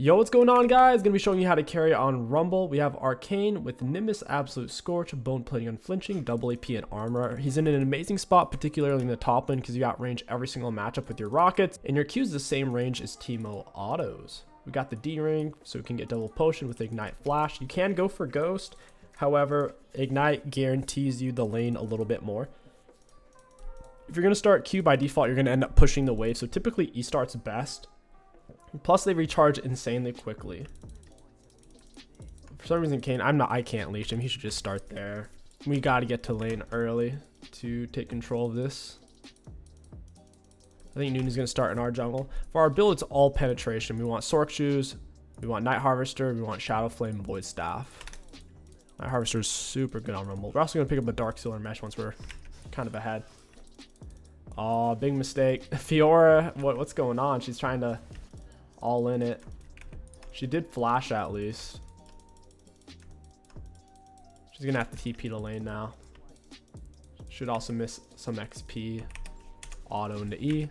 Yo, what's going on, guys? Gonna be showing you how to carry on Rumble. We have Arcane with Nimbus, Absolute Scorch, Bone Plating Unflinching, double AP, and Armor. He's in an amazing spot, particularly in the top lane, because you outrange every single matchup with your rockets, and your Q's the same range as Teemo autos. We got the D ring, so we can get double potion with Ignite Flash. You can go for Ghost, however, Ignite guarantees you the lane a little bit more. If you're gonna start Q by default, you're gonna end up pushing the wave, so typically E starts best. Plus, they recharge insanely quickly. For some reason, Kane, I can't leash him. He should just start there. We got to get to lane early to take control of this. I think Noon's going to start in our jungle. For our build, it's all penetration. We want Sork Shoes, we want Night Harvester, we want Shadow Flame, and Void Staff. Night Harvester is super good on Rumble. We're also going to pick up a Dark Sealer Mesh once we're kind of ahead. Oh, big mistake. Fiora, what's going on? She's trying to all in it. She did flash at least. She's gonna have to TP to lane now. Should also miss some XP. Auto into E.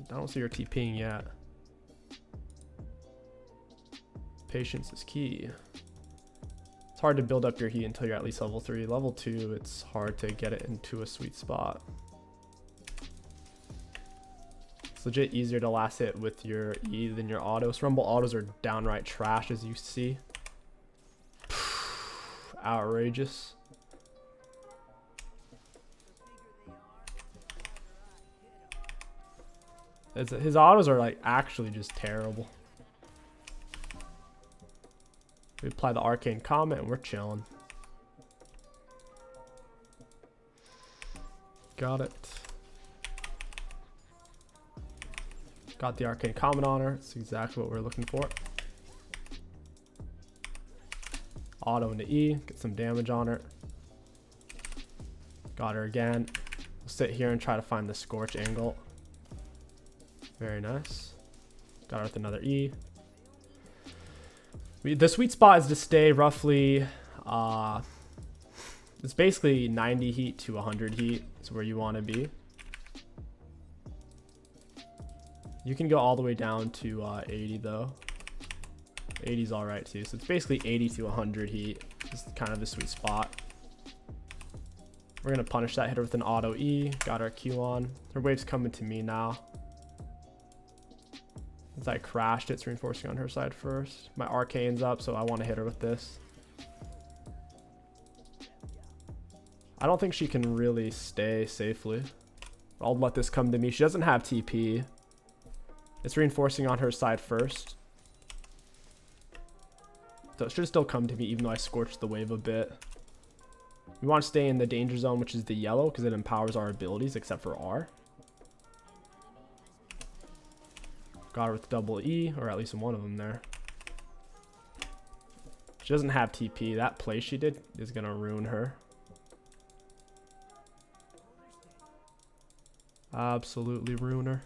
I don't see her TPing yet. Patience is key. It's hard to build up your heat until you're at least level 3. Level 2, it's hard to get it into a sweet spot. It's legit easier to last hit with your E than your autos. Rumble autos are downright trash, as you see. Outrageous. His autos are like actually just terrible. We apply the Arcane Comment and we're chilling. Got it. Got the Arcane Comment on her. It's exactly what we're looking for. Auto into E. Get some damage on her. Got her again. We'll sit here and try to find the Scorch angle. Very nice. Got her with another E. The sweet spot is to stay roughly... it's basically 90 heat to 100 heat is where you want to be. You can go all the way down to 80 though. 80 is alright too. So it's basically 80 to 100 heat. This is kind of the sweet spot. We're going to punish that hitter with an auto E. Got our Q on. Her wave's coming to me now. Since I crashed, it's reinforcing on her side first. My Arcane's up, so I want to hit her with this. I don't think she can really stay safely. I'll let this come to me. She doesn't have TP. It's reinforcing on her side first. So it should still come to me even though I scorched the wave a bit. We want to stay in the danger zone, which is the yellow, because it empowers our abilities except for R. Got her with double E, or at least one of them there. She doesn't have TP. That play she did is going to ruin her. Absolutely ruin her.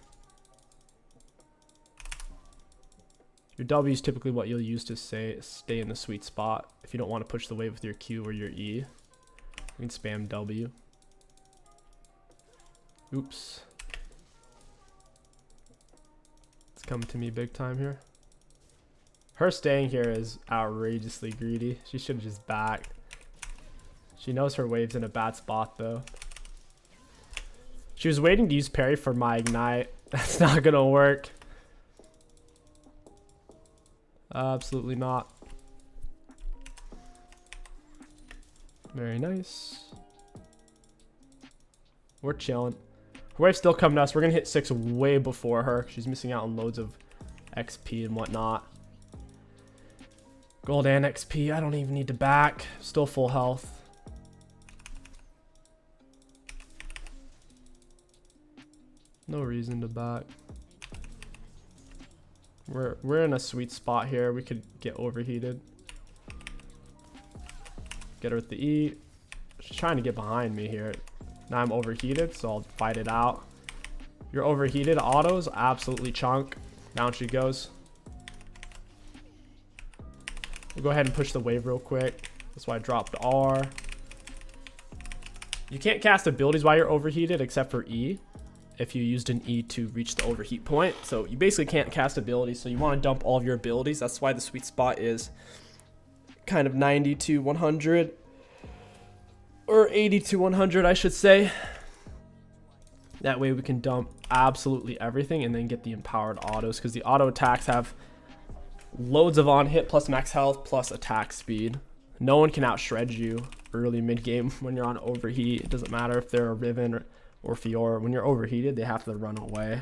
Your W is typically what you'll use to stay in the sweet spot. If you don't want to push the wave with your Q or your E, you can spam W. Oops. It's coming to me big time here. Her staying here is outrageously greedy. She should have just backed. She knows her wave's in a bad spot though. She was waiting to use parry for my Ignite. That's not gonna work. Absolutely not. Very nice. We're chilling. Her wave's still coming to us. We're gonna hit 6 way before her. She's missing out on loads of XP and whatnot. Gold and XP. I don't even need to back. Still full health. No reason to back. We're in a sweet spot here. We could get overheated. Get her with the E. She's trying to get behind me here. Now I'm overheated, so I'll fight it out. You're overheated. Autos absolutely chunk. Down she goes. We'll go ahead and push the wave real quick. That's why I dropped R. You can't cast abilities while you're overheated except for E. if you used an E to reach the overheat point. So you basically can't cast abilities, so you want to dump all of your abilities. That's why the sweet spot is kind of 90 to 100, or 80 to 100, I should say. That way we can dump absolutely everything and then get the empowered autos, because the auto attacks have loads of on hit plus max health plus attack speed. No one can out shred you early mid game when you're on overheat. It doesn't matter if they're a Riven or Fiora. When you're overheated, they have to run away.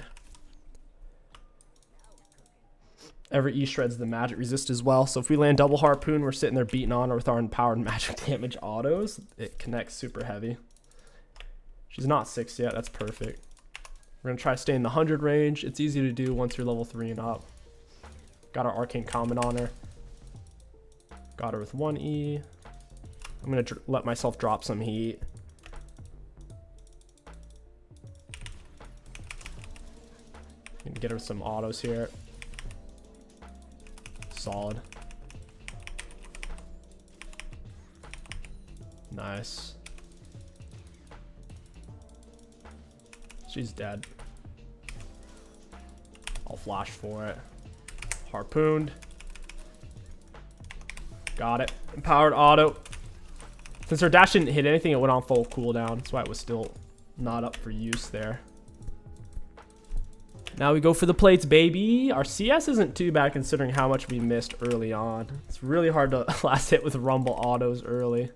Every E shreds the magic resist as well. So if we land double harpoon, we're sitting there beating on her with our empowered magic damage autos. It connects super heavy. She's not 6 yet. That's perfect. We're going to try to stay in the 100 range. It's easy to do once you're level 3 and up. Got our arcane comment on her. Got her with 1E. I'm going to let myself drop some heat. Gonna get her some autos here. Solid. Nice. She's dead. I'll flash for it. Harpooned. Got it. Empowered auto. Since her dash didn't hit anything, it went on full cooldown. That's why it was still not up for use there. Now we go for the plates, baby. Our CS isn't too bad considering how much we missed early on. It's really hard to last hit with rumble autos early.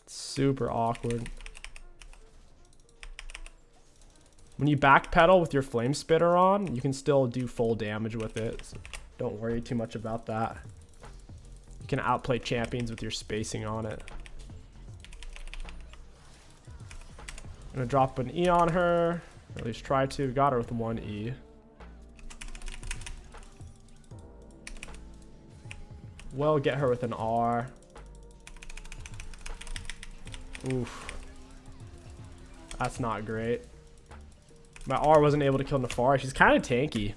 It's super awkward. When you backpedal with your flame spitter on, you can still do full damage with it. So don't worry too much about that. You can outplay champions with your spacing on it. I'm gonna drop an E on her. Or at least try to. Got her with 1E. Well, get her with an R. Oof. That's not great. My R wasn't able to kill Nefari. She's kind of tanky.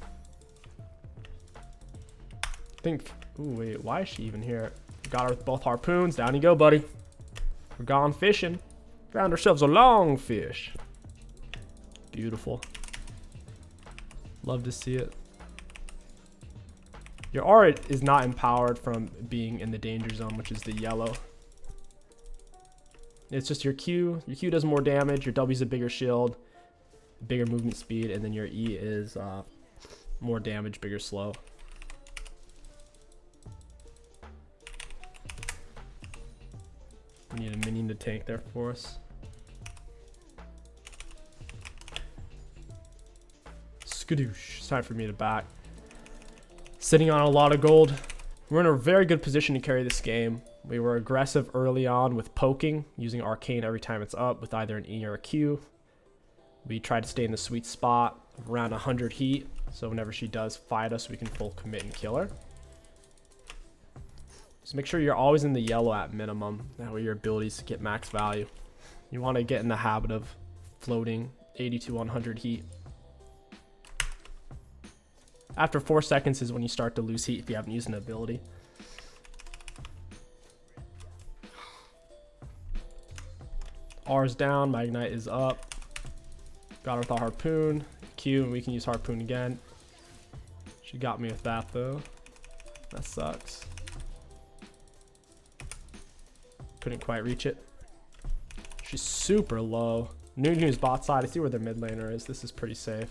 I think... Ooh, wait. Why is she even here? Got her with both harpoons. Down you go, buddy. We're gone fishing. Found ourselves a long fish. Beautiful. Love to see it. Your R is not empowered from being in the danger zone, which is the yellow. It's just your Q. Your Q does more damage. Your W is a bigger shield, bigger movement speed, and then your E is more damage, bigger slow. We need a minion to tank there for us. Skadoosh. It's time for me to back. Sitting on a lot of gold. We're in a very good position to carry this game. We were aggressive early on with poking, using arcane every time it's up with either an E or a Q. We tried to stay in the sweet spot of around 100 heat, so whenever she does fight us, we can full commit and kill her. Just make sure you're always in the yellow at minimum. That way your abilities get max value. You want to get in the habit of floating 80 to 100 heat. After 4 seconds is when you start to lose heat if you haven't used an ability. R's down, my ignite is up. Got her with a harpoon. Q, and we can use harpoon again. She got me with that though. That sucks. Couldn't quite reach it. She's super low. Nunu's bot side. I see where their mid laner is. This is pretty safe.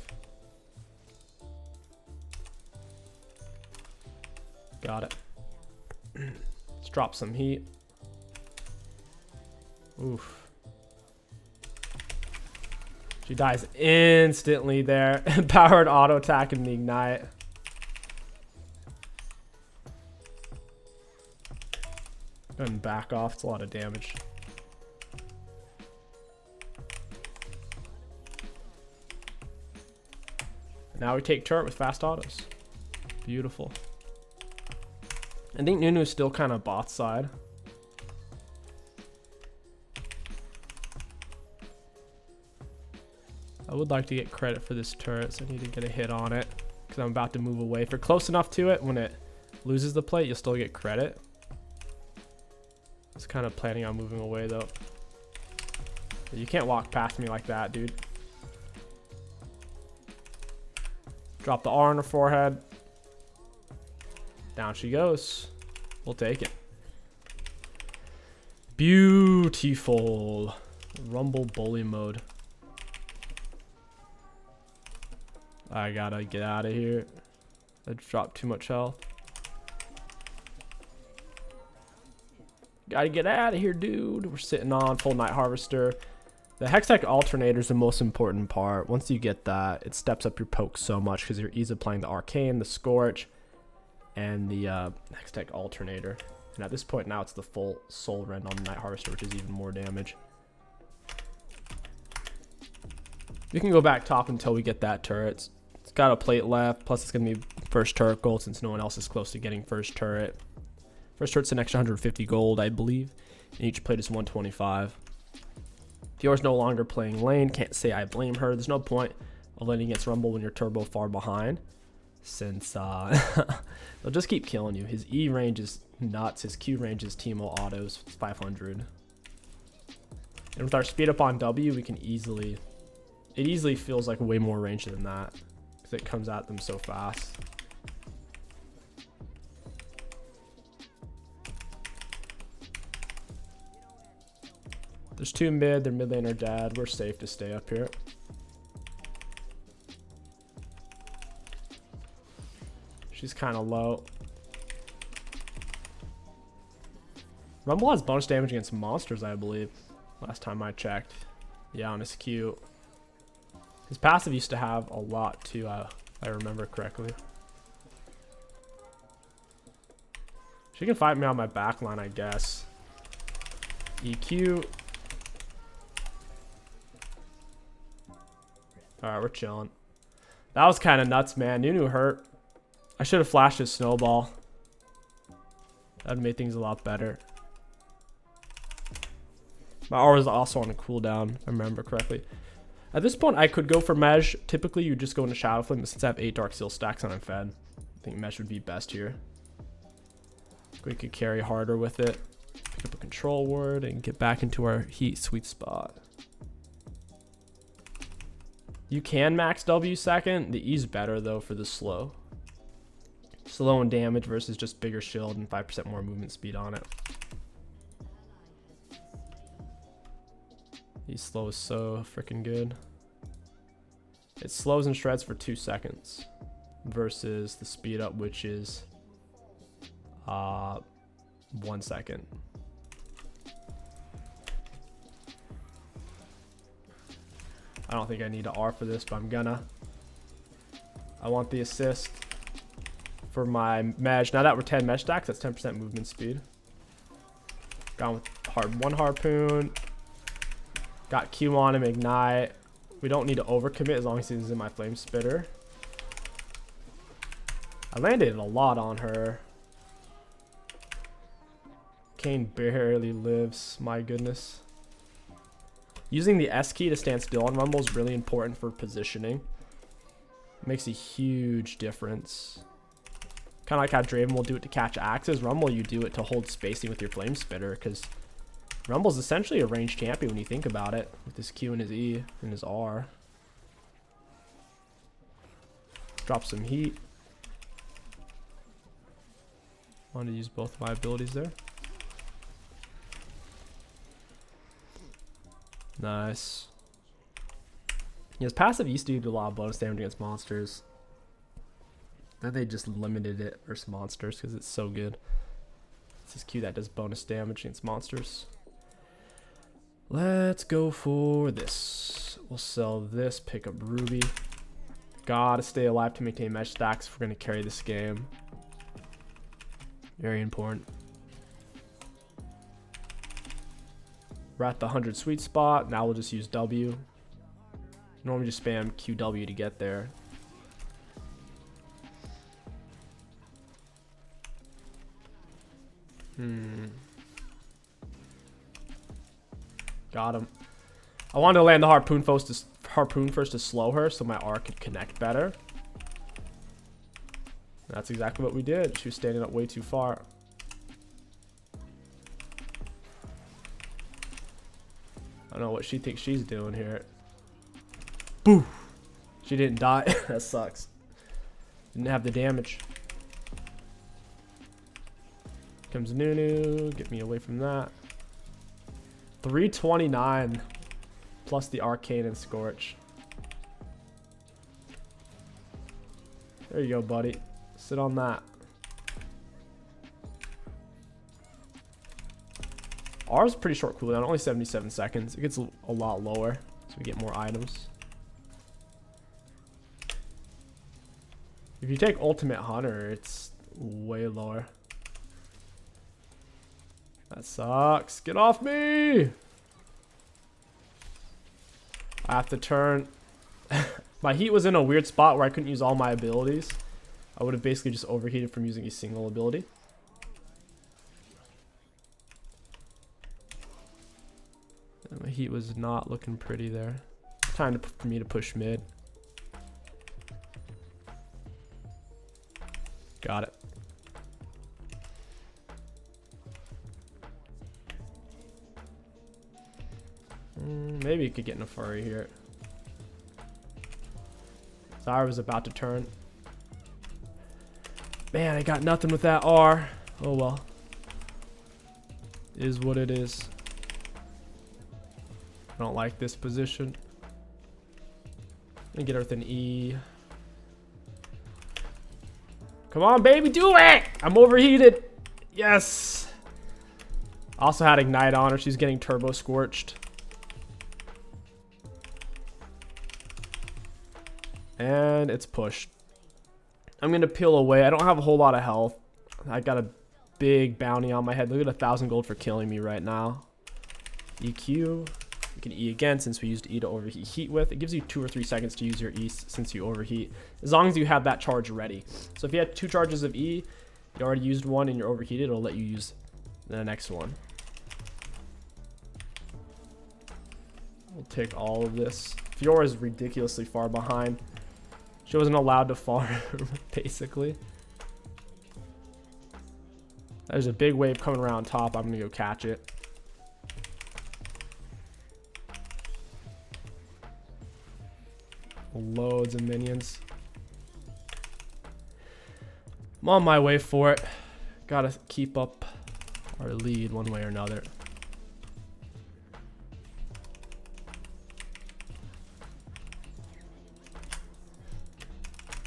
Got it. Let's drop some heat. Oof. She dies instantly there. Powered auto attack and the ignite. Go ahead and back off. It's a lot of damage. Now we take turret with fast autos. Beautiful. I think Nunu is still kind of bot side. I would like to get credit for this turret, so I need to get a hit on it because I'm about to move away. If you're close enough to it, when it loses the plate, you'll still get credit. I was kind of planning on moving away though. You can't walk past me like that, dude. Drop the R on her forehead. Down she goes. We'll take it. Beautiful. Rumble bully mode. I gotta get out of here. I dropped too much health. Gotta get out of here, dude. We're sitting on full Night Harvester. The Hextech Alternator is the most important part. Once you get that, it steps up your poke so much because you're easily playing the Arcane, the Scorch, and the Hextech Alternator. And at this point now, it's the full Soul Rend on the Night Harvester, which is even more damage. We can go back top until we get that turret. It's got a plate left, plus it's going to be first turret gold since no one else is close to getting first turret. First turret's an extra 150 gold, I believe, and each plate is 125. Fior's no longer playing lane, can't say I blame her. There's no point of laning against Rumble when you're turbo far behind, since they'll just keep killing you. His E range is nuts, his Q range is Teemo autos, 500. And with our speed up on W, we can easily, it easily feels like way more range than that, because it comes at them so fast. There's two mid, their mid lane are dead. We're safe to stay up here. She's kind of low. Rumble has bonus damage against monsters, I believe. Last time I checked. Yeah, on his Q. His passive used to have a lot too, if I remember correctly. She can fight me on my back line, I guess. EQ. Alright, we're chilling. That was kind of nuts, man. Nunu hurt. I should have flashed his snowball. That would make things a lot better. My aura is also on a cooldown, if I remember correctly. At this point, I could go for Mesh. Typically, you just go into Shadow Flame, but since I have 8 Dark Seal stacks and I'm fed, I think Mesh would be best here. We could carry harder with it. Pick up a control ward and get back into our heat sweet spot. You can max W second. The E's better though for the slow. Slow and damage versus just bigger shield and 5% more movement speed on it. He's slow is so freaking good. It slows and shreds for 2 seconds versus the speed up, which is 1 second. I don't think I need to R for this, but I'm gonna. I want the assist for my mesh. Now that we're 10 mesh stacks, that's 10% movement speed. Gone with one harpoon. Got Q on him, ignite. We don't need to overcommit as long as he's in my flame spitter. I landed a lot on her. Kane barely lives, my goodness. Using the S key to stand still on Rumble is really important for positioning. It makes a huge difference. Kind of like how Draven will do it to catch axes. Rumble, you do it to hold spacing with your flame spitter, because Rumble's essentially a ranged champion when you think about it, with his Q and his E and his R. Drop some heat. Wanted to use both of my abilities there. Nice. His passive used to do a lot of bonus damage against monsters. Then they just limited it versus monsters because it's so good. It's his Q that does bonus damage against monsters. Let's go for this. We'll sell this, pick up Ruby. Gotta stay alive to maintain mesh stacks if we're gonna carry this game. Very important. We're at the 100 sweet spot. Now we'll just use W. Normally just spam QW to get there. Got him. I wanted to land the harpoon first to slow her so my R could connect better. That's exactly what we did. She was standing up way too far. I don't know what she thinks she's doing here. Boo! She didn't die. That sucks. Didn't have the damage. Comes Nunu. Get me away from that. 329 plus the Arcane and Scorch. There you go, buddy. Sit on that. Ours is pretty short cooldown, only 77 seconds. It gets a lot lower, so we get more items. If you take Ultimate Hunter, it's way lower. That sucks. Get off me! I have to turn. My heat was in a weird spot where I couldn't use all my abilities. I would have basically just overheated from using a single ability. And my heat was not looking pretty there. Time for me to push mid. Got it. Maybe you could get in a furry here. Zyra was about to turn. Man, I got nothing with that R. Oh well. Is what it is. I don't like this position. Let me get her with an E. Come on, baby, do it! I'm overheated. Yes. Also had Ignite on her. She's getting turbo scorched. And it's pushed. I'm going to peel away. I don't have a whole lot of health. I got a big bounty on my head. Look at 1,000 gold for killing me right now. EQ. You can E again since we used E to overheat heat with. It gives you 2 or 3 seconds to use your E since you overheat. As long as you have that charge ready. So if you had 2 charges of E, you already used one and you're overheated, it'll let you use the next one. We'll take all of this. Fiora is ridiculously far behind. She wasn't allowed to farm, basically. There's a big wave coming around top. I'm going to go catch it. Loads of minions. I'm on my way for it. Gotta keep up our lead one way or another.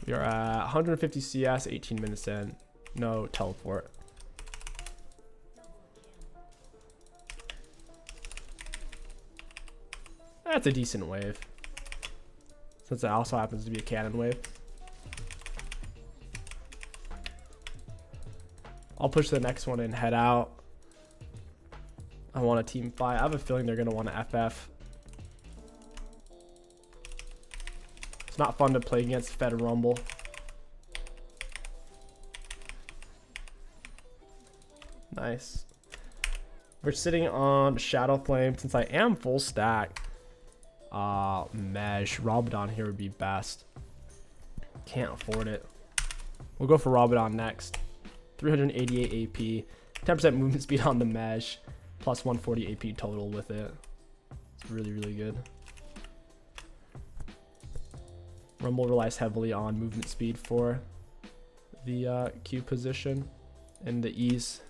We are at 150 CS, 18 minutes in. No teleport. That's a decent wave. Since it also happens to be a cannon wave. I'll push the next one and head out. I want a team fight. I have a feeling they're going to want to FF. It's not fun to play against Fed Rumble. Nice. We're sitting on Shadow Flame. Since I am full stack, Mesh, Rabadon here would be best. Can't afford it. We'll go for Rabadon next. 388 AP, 10% movement speed on the Mesh, plus 140 AP total with it. It's really, really good. Rumble relies heavily on movement speed for the Q position and the E's.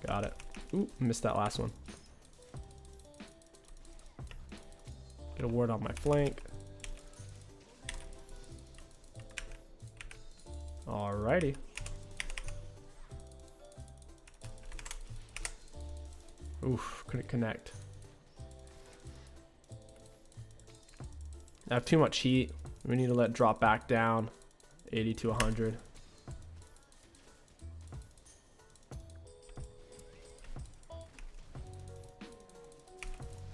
Got it. Ooh, missed that last one. Get a ward on my flank. Alrighty. Oof, couldn't connect. I have too much heat. We need to let it drop back down. 80 to 100.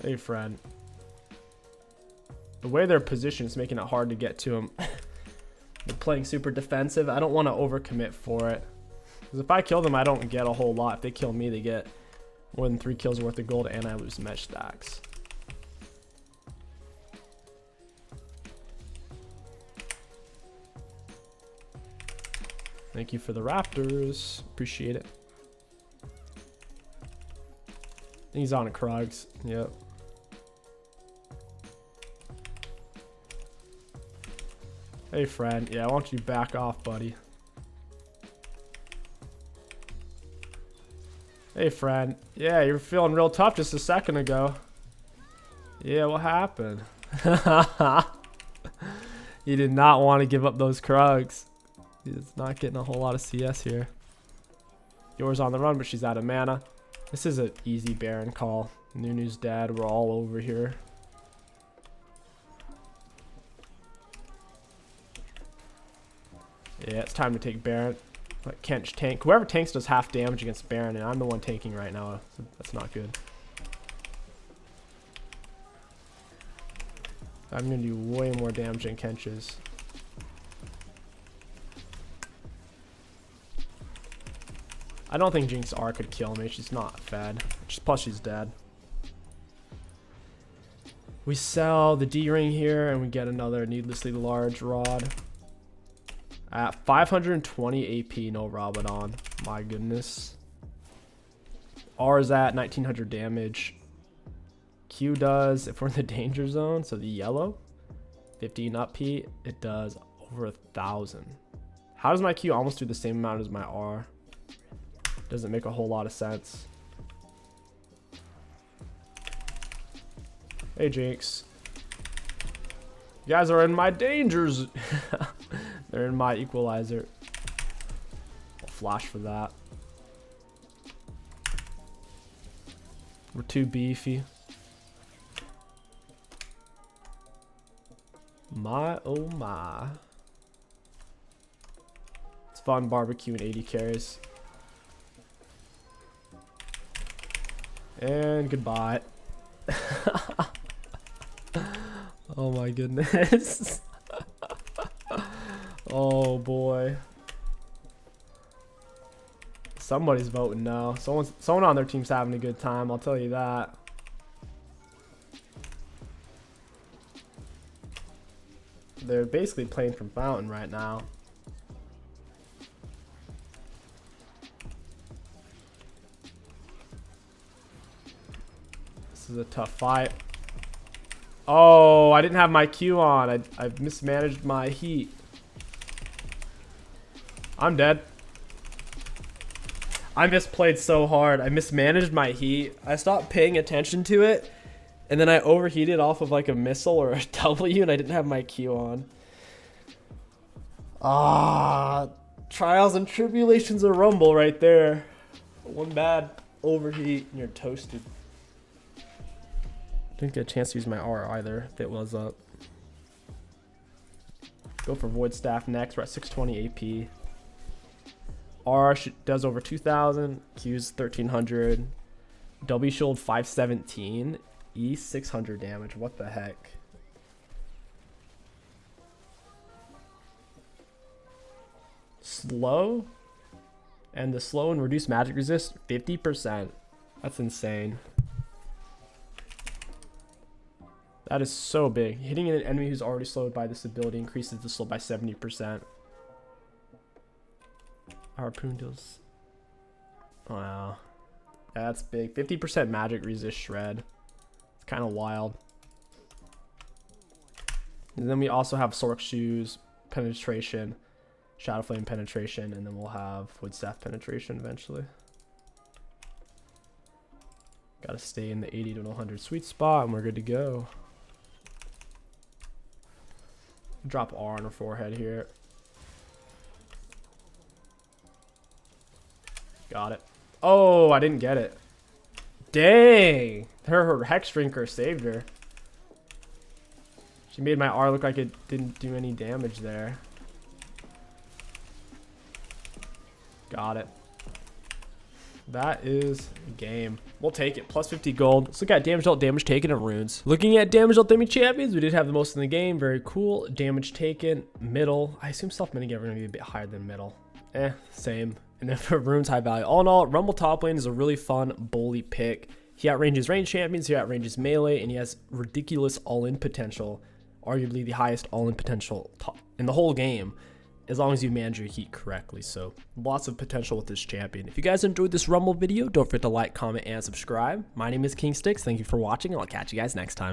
Hey, friend. The way they're positioned is making it hard to get to them. They're playing super defensive. I don't want to overcommit for it. Because if I kill them, I don't get a whole lot. If they kill me, they get more than 3 kills worth of gold, and I lose mesh stacks. Thank you for the raptors. Appreciate it. He's on a Krugs. Yep. Hey, friend. Yeah, why don't you back off, buddy? Hey, friend. Yeah, you were feeling real tough just a second ago. Yeah, what happened? He did not want to give up those Krugs. He's not getting a whole lot of CS here. Yours on the run, but she's out of mana. This is an easy Baron call. Nunu's dead. We're all over here. Yeah, it's time to take Baron. Let Kench tank. Whoever tanks does half damage against Baron, and I'm the one tanking right now. So that's not good. I'm going to do way more damage than Kench's. I don't think Jinx R could kill me. She's not fed. Plus, she's dead. We sell the D-ring here, and we get another needlessly large rod. At 520 AP, no Rabadon. My goodness. R is at 1900 damage. Q does, if we're in the danger zone, so the yellow, 15 up P, it does over 1,000. How does my Q almost do the same amount as my R? Doesn't make a whole lot of sense. Hey, Jinx. You guys are in my dangers. They're in my equalizer. I'll flash for that. We're too beefy. My oh my. It's fun barbecuing 80 carries. And goodbye. Oh my goodness. Oh boy. Somebody's voting now. Someone on their team's having a good time, I'll tell you that. They're basically playing from Fountain right now. This is a tough fight. Oh, I didn't have my Q on. I mismanaged my heat. I'm dead. I misplayed so hard. I mismanaged my heat. I stopped paying attention to it. And then I overheated off of like a missile or a W and I didn't have my Q on. Ah, trials and tribulations of Rumble right there. One bad overheat and you're toasted. Didn't get a chance to use my R either if it was up. Go for Void Staff next. We're at 620 AP. R does over 2,000. Q's 1,300. W shield 517. E 600 damage. What the heck? Slow? And the slow and reduced magic resist 50%. That's insane. That is so big. Hitting an enemy who's already slowed by this ability increases the slow by 70%. Harpoon deals. Wow. That's big. 50% magic resist shred. It's kind of wild. And then we also have Sork Shoes, penetration, Shadow Flame penetration, and then we'll have Wood Staff penetration eventually. Gotta stay in the 80 to 100 sweet spot and we're good to go. Drop R on her forehead here. Got it. Oh, I didn't get it. Dang. Her Hex Drinker saved her. She made my R look like it didn't do any damage there. Got it. That is a game. We'll take it. Plus 50 gold. Let's look at damage dealt, damage taken, and runes. Looking at damage dealt, damage champions, we did have the most in the game. Very cool. Damage taken, middle. I assume self minigame are going to be a bit higher than middle. Same. And then for runes, high value. All in all, Rumble top lane is a really fun bully pick. He outranges range champions, he outranges melee, and he has ridiculous all-in potential. Arguably the highest all-in potential in the whole game. as long as you manage your heat correctly. So lots of potential with this champion. If you guys enjoyed this Rumble video, don't forget to like, comment, and subscribe. My name is King Sticks. Thank you for watching, and I'll catch you guys next time.